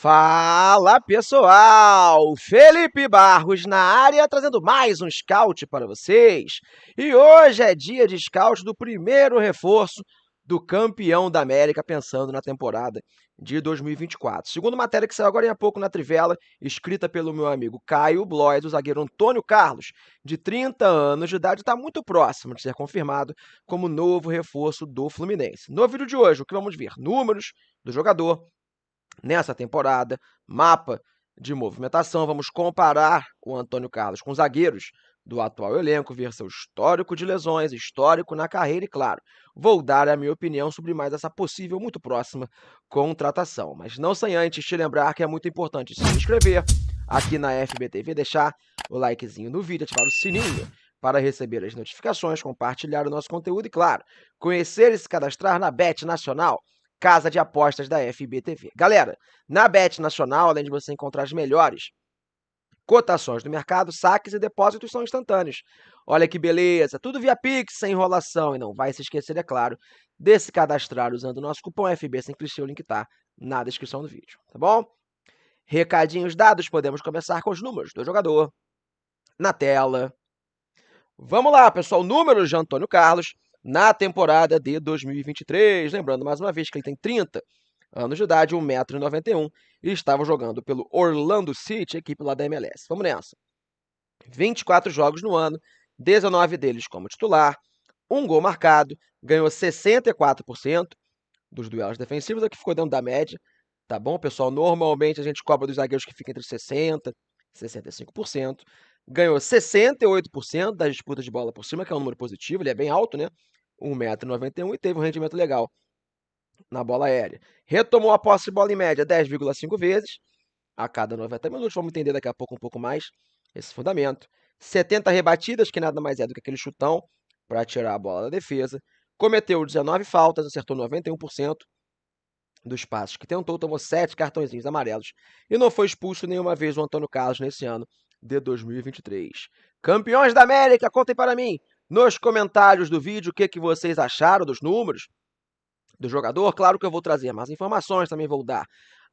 Fala pessoal, Felipe Barros na área, trazendo mais um scout para vocês. E hoje é dia de scout do primeiro reforço do campeão da América, pensando na temporada de 2024. Segundo matéria que saiu agora há pouco na Trivela, escrita pelo meu amigo Caio Blois, o zagueiro Antônio Carlos, de 30 anos de idade, está muito próximo de ser confirmado como novo reforço do Fluminense. No vídeo de hoje, o que vamos ver? Números do jogador nessa temporada, mapa de movimentação, vamos comparar o Antônio Carlos com zagueiros do atual elenco, ver seu histórico de lesões, histórico na carreira e, claro, vou dar a minha opinião sobre mais essa possível, muito próxima, contratação. Mas não sem antes te lembrar que é muito importante se inscrever aqui na FBTV, deixar o likezinho no vídeo, ativar o sininho para receber as notificações, compartilhar o nosso conteúdo e, claro, conhecer e se cadastrar na Bet Nacional, casa de apostas da FBTV. Galera, na Bet Nacional, além de você encontrar as melhores cotações do mercado, saques e depósitos são instantâneos. Olha que beleza, tudo via Pix, sem enrolação. E não vai se esquecer, é claro, de se cadastrar usando o nosso cupom FB sem clichê, o link tá na descrição do vídeo, tá bom? Recadinhos dados, podemos começar com os números do jogador na tela. Vamos lá, pessoal, números de Antônio Carlos na temporada de 2023. Lembrando, mais uma vez, que ele tem 30 anos de idade, 1,91 m, e estava jogando pelo Orlando City, equipe lá da MLS. Vamos nessa. 24 jogos no ano, 19 deles como titular, um gol marcado, ganhou 64% dos duelos defensivos, aqui ficou dentro da média, tá bom, pessoal? Normalmente a gente cobra dos zagueiros que ficam entre 60% e 65%. Ganhou 68% das disputas de bola por cima, que é um número positivo, ele é bem alto, né? 1,91 m, e teve um rendimento legal na bola aérea. Retomou a posse de bola em média 10,5 vezes a cada 90 minutos. Vamos entender daqui a pouco um pouco mais esse fundamento. 70 rebatidas, que nada mais é do que aquele chutão para tirar a bola da defesa. Cometeu 19 faltas, acertou 91% dos passos que tentou, tomou 7 cartõezinhos amarelos e não foi expulso nenhuma vez o Antônio Carlos nesse ano de 2023. Campeões da América, contem para mim nos comentários do vídeo o que vocês acharam dos números do jogador. Claro que eu vou trazer mais informações, também vou dar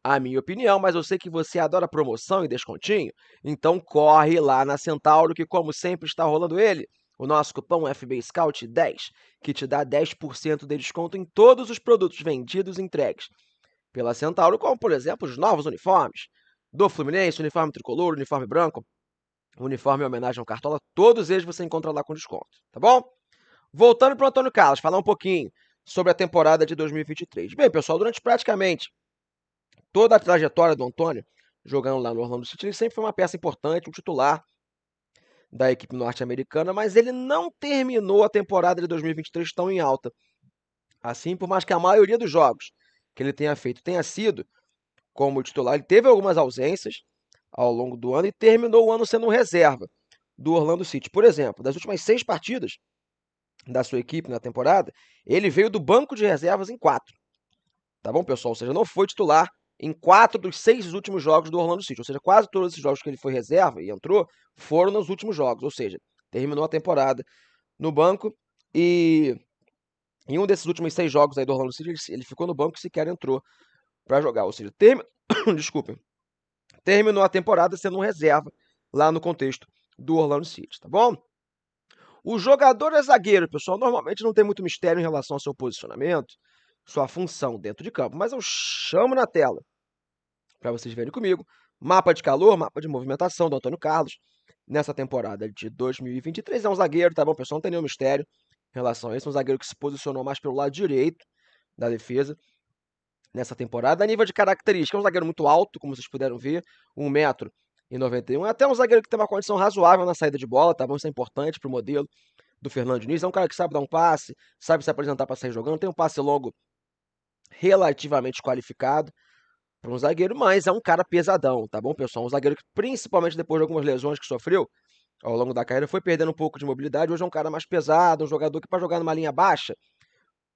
a minha opinião, mas eu sei que você adora promoção e descontinho, então corre lá na Centauro, que como sempre está rolando ele, o nosso cupom FB Scout 10, que te dá 10% de desconto em todos os produtos vendidos e entregues pela Centauro, como, por exemplo, os novos uniformes do Fluminense, uniforme tricolor, uniforme branco, uniforme em homenagem ao Cartola, todos eles você encontra lá com desconto, tá bom? Voltando para o Antônio Carlos, falar um pouquinho sobre a temporada de 2023. Bem, pessoal, durante praticamente toda a trajetória do Antônio, jogando lá no Orlando City, ele sempre foi uma peça importante, um titular da equipe norte-americana, mas ele não terminou a temporada de 2023 tão em alta. Assim, por mais que a maioria dos jogos que ele tenha feito tenha sido como titular, ele teve algumas ausências ao longo do ano e terminou o ano sendo um reserva do Orlando City. Por exemplo, das últimas 6 partidas da sua equipe na temporada, ele veio do banco de reservas em 4. Tá bom, pessoal? Ou seja, não foi titular em 4 dos 6 últimos jogos do Orlando City. Ou seja, quase todos esses jogos que ele foi reserva e entrou foram nos últimos jogos. Ou seja, terminou a temporada no banco e em um desses últimos 6 jogos aí do Orlando City, ele ficou no banco e sequer entrou para jogar. Ou seja, desculpem, terminou a temporada sendo um reserva lá no contexto do Orlando City, tá bom? O jogador é zagueiro, pessoal. Normalmente não tem muito mistério em relação ao seu posicionamento, sua função dentro de campo, mas eu chamo na tela para vocês verem comigo. Mapa de calor, mapa de movimentação do Antônio Carlos nessa temporada de 2023. É um zagueiro, tá bom, pessoal? Não tem nenhum mistério em relação a isso. Um zagueiro que se posicionou mais pelo lado direito da defesa nessa temporada. A nível de característica, é um zagueiro muito alto, como vocês puderam ver, 1,91 m. É até um zagueiro que tem uma condição razoável na saída de bola, tá bom? Isso é importante pro modelo do Fernando Diniz. É um cara que sabe dar um passe, sabe se apresentar para sair jogando, tem um passe longo relativamente qualificado para um zagueiro, mas é um cara pesadão, tá bom, pessoal? Um zagueiro que, principalmente depois de algumas lesões que sofreu ao longo da carreira, foi perdendo um pouco de mobilidade. Hoje é um cara mais pesado, um jogador que, para jogar numa linha baixa,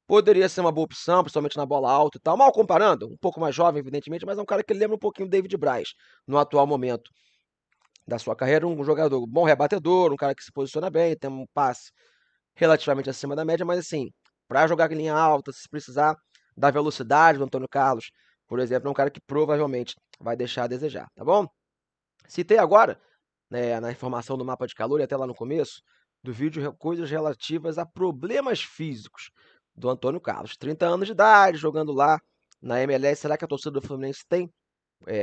poderia ser uma boa opção, principalmente na bola alta e tal. Mal comparando, um pouco mais jovem, evidentemente, mas é um cara que lembra um pouquinho o David Braz no atual momento da sua carreira. Um jogador bom rebatedor, um cara que se posiciona bem, tem um passe relativamente acima da média, mas assim, para jogar em linha alta, se precisar da velocidade do Antônio Carlos por exemplo, é um cara que provavelmente vai deixar a desejar, tá bom? Citei agora, né, na informação do mapa de calor e até lá no começo do vídeo, coisas relativas a problemas físicos do Antônio Carlos. 30 anos de idade, jogando lá na MLS. Será que a torcida do Fluminense tem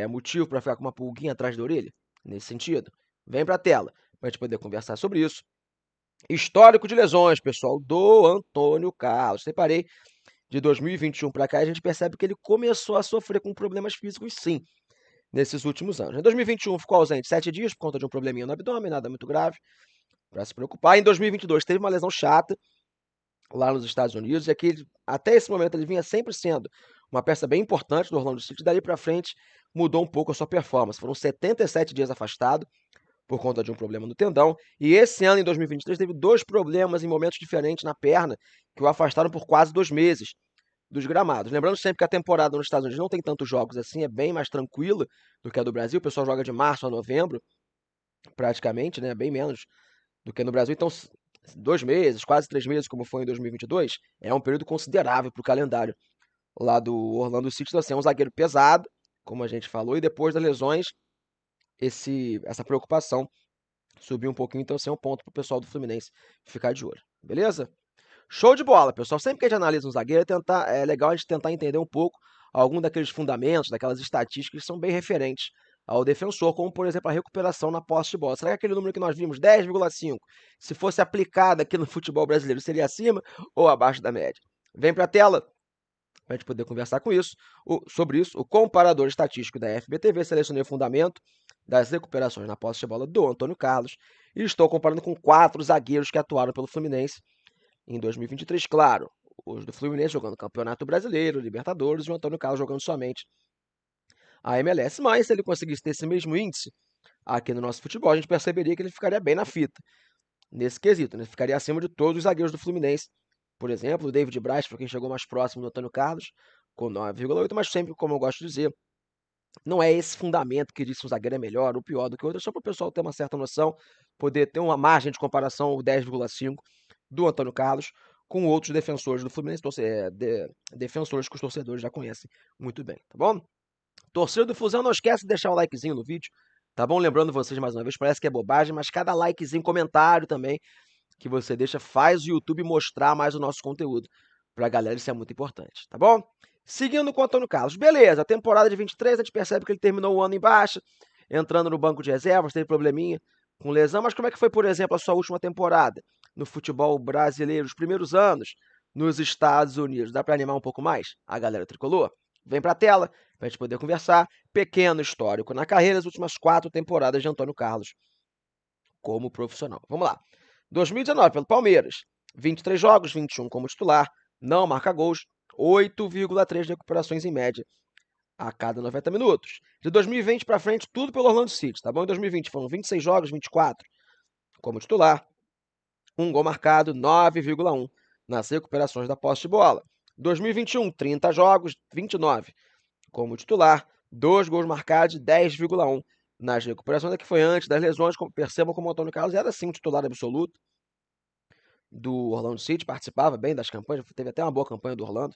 motivo para ficar com uma pulguinha atrás da orelha? Nesse sentido, vem para a tela para a gente poder conversar sobre isso. Histórico de lesões, pessoal, do Antônio Carlos. Separei de 2021 para cá, a gente percebe que ele começou a sofrer com problemas físicos, sim, nesses últimos anos. Em 2021 ficou ausente 7 dias por conta de um probleminha no abdômen, nada muito grave para se preocupar. Em 2022 teve uma lesão chata lá nos Estados Unidos, e aqui, até esse momento, ele vinha sempre sendo uma peça bem importante do Orlando City. Dali para frente mudou um pouco a sua performance. Foram 77 dias afastado por conta de um problema no tendão. E esse ano, em 2023, teve 2 problemas em momentos diferentes na perna que o afastaram por quase 2 meses dos gramados. Lembrando sempre que a temporada nos Estados Unidos não tem tantos jogos assim, é bem mais tranquila do que a do Brasil. O pessoal joga de março a novembro, praticamente, né? Bem menos do que no Brasil. Então, 2 meses, quase 3 meses, como foi em 2022, é um período considerável para o calendário lá do Orlando City. Então, assim, é um zagueiro pesado, como a gente falou, e depois das lesões, essa preocupação subiu um pouquinho. Então, assim, é um ponto para o pessoal do Fluminense ficar de olho, beleza? Show de bola, pessoal. Sempre que a gente analisa um zagueiro, é legal a gente tentar entender um pouco algum daqueles fundamentos, daquelas estatísticas que são bem referentes ao defensor, como, por exemplo, a recuperação na posse de bola. Será que aquele número que nós vimos, 10,5, se fosse aplicado aqui no futebol brasileiro, seria acima ou abaixo da média? Vem para a tela para a gente poder conversar sobre isso. O comparador estatístico da FBTV, selecionei o fundamento das recuperações na posse de bola do Antônio Carlos e estou comparando com 4 zagueiros que atuaram pelo Fluminense em 2023, claro, os do Fluminense jogando Campeonato Brasileiro, Libertadores, e o Antônio Carlos jogando somente a MLS. Mas se ele conseguisse ter esse mesmo índice aqui no nosso futebol, a gente perceberia que ele ficaria bem na fita nesse quesito, né? Ficaria acima de todos os zagueiros do Fluminense. Por exemplo, o David Braz foi quem chegou mais próximo do Antônio Carlos, com 9,8, mas sempre, como eu gosto de dizer, não é esse fundamento que diz se um zagueiro é melhor ou pior do que o outro, é só para o pessoal ter uma certa noção, poder ter uma margem de comparação, o 10,5 do Antônio Carlos, com outros defensores do Fluminense, defensores que os torcedores já conhecem muito bem, tá bom? Torcedor do Flusão, não esquece de deixar o likezinho no vídeo, tá bom? Lembrando vocês mais uma vez, parece que é bobagem, mas cada likezinho, comentário também, que você deixa, faz o YouTube mostrar mais o nosso conteúdo pra galera, isso é muito importante, tá bom? Seguindo com o Antônio Carlos, beleza, a temporada de 23, a gente percebe que ele terminou o ano em baixa, entrando no banco de reservas, teve probleminha com lesão, mas como é que foi, por exemplo, a sua última temporada no futebol brasileiro, os primeiros anos nos Estados Unidos? Dá para animar um pouco mais a galera tricolor? Vem para a tela para a gente poder conversar. Pequeno histórico na carreira, as últimas 4 temporadas de Antônio Carlos como profissional. Vamos lá. 2019 pelo Palmeiras, 23 jogos, 21 como titular, não marca gols, 8,3 recuperações em média a cada 90 minutos. De 2020 para frente, tudo pelo Orlando City, tá bom? Em 2020 foram 26 jogos, 24 como titular, 1 gol marcado, 9,1 nas recuperações da posse de bola. 2021, 30 jogos, 29 como titular, 2 gols marcados, 10,1 nas recuperações, que foi antes das lesões. Percebam como o Antônio Carlos era sim o titular absoluto do Orlando City, participava bem das campanhas, teve até uma boa campanha do Orlando.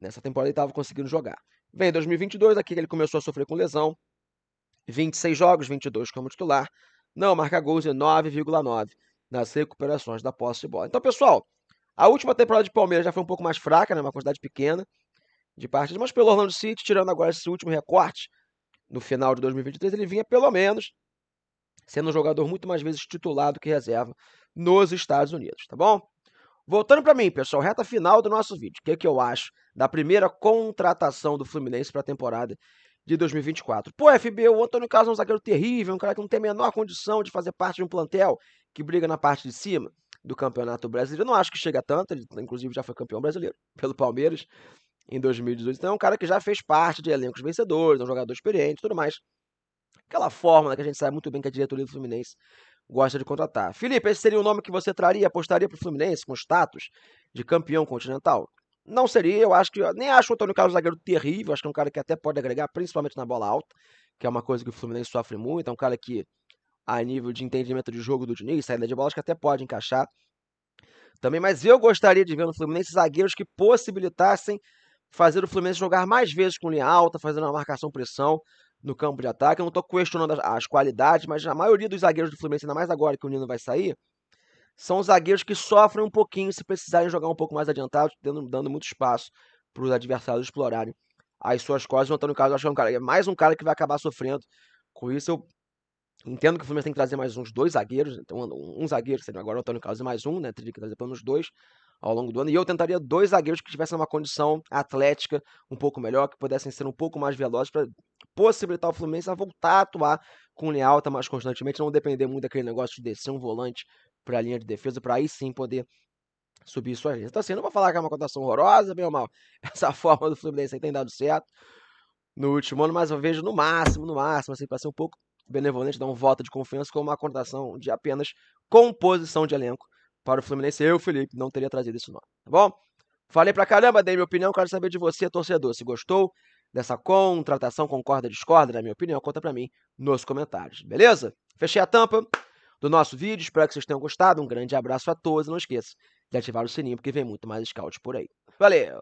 Nessa temporada ele estava conseguindo jogar. Vem 2022, aqui ele começou a sofrer com lesão, 26 jogos, 22 como titular, não marca gols e 9,9 nas recuperações da posse de bola. Então, pessoal, a última temporada de Palmeiras já foi um pouco mais fraca, né, uma quantidade pequena de partidas, mas pelo Orlando City, tirando agora esse último recorte, no final de 2023, ele vinha pelo menos sendo um jogador muito mais vezes titular do que reserva nos Estados Unidos, tá bom? Voltando para mim, pessoal, reta final do nosso vídeo. O que eu acho da primeira contratação do Fluminense para a temporada de 2024? Pô, FB, o Antônio Carlos é um zagueiro terrível, um cara que não tem a menor condição de fazer parte de um plantel que briga na parte de cima do Campeonato Brasileiro. Eu não acho que chega tanto, ele inclusive já foi campeão brasileiro pelo Palmeiras em 2018. Então é um cara que já fez parte de elencos vencedores, um jogador experiente e tudo mais. Aquela fórmula que a gente sabe muito bem que a diretoria do Fluminense gosta de contratar. Felipe, esse seria o nome que você traria, apostaria para o Fluminense com status de campeão continental? Não seria, eu acho que, nem acho o Antônio Carlos zagueiro terrível, acho que é um cara que até pode agregar, principalmente na bola alta, que é uma coisa que o Fluminense sofre muito, é um cara que, a nível de entendimento de jogo do Diniz, saída de bola, acho que até pode encaixar também, mas eu gostaria de ver no Fluminense zagueiros que possibilitassem fazer o Fluminense jogar mais vezes com linha alta, fazendo uma marcação-pressão no campo de ataque. Eu não estou questionando as qualidades, mas a maioria dos zagueiros do Fluminense, ainda mais agora que o Nino vai sair, são zagueiros que sofrem um pouquinho se precisarem jogar um pouco mais adiantado, dando muito espaço para os adversários explorarem as suas costas. O Antônio Carlos, eu acho que é mais um cara que vai acabar sofrendo com isso. Eu entendo que o Fluminense tem que trazer mais uns 2 zagueiros, então um zagueiro, seria agora o Antônio Carlos e mais um, né? Teria que trazer pelo menos 2 ao longo do ano. E eu tentaria 2 zagueiros que tivessem uma condição atlética um pouco melhor, que pudessem ser um pouco mais velozes para possibilitar o Fluminense a voltar a atuar com linha alta mais constantemente, não depender muito daquele negócio de descer um volante para a linha de defesa, para aí sim poder subir suas linhas. Então assim, não vou falar que é uma cotação horrorosa, bem ou mal, essa forma do Fluminense aí tem dado certo no último ano, mas eu vejo no máximo, assim, para ser um pouco benevolente, dar um voto de confiança com uma cotação de apenas composição de elenco para o Fluminense. Eu, Felipe, não teria trazido isso não, tá bom? Falei pra caramba, dei minha opinião, quero saber de você, torcedor. Se gostou dessa contratação, concorda, discorda da minha opinião, conta pra mim nos comentários, beleza? Fechei a tampa do nosso vídeo, espero que vocês tenham gostado. Um grande abraço a todos e não esqueça de ativar o sininho porque vem muito mais scout por aí. Valeu!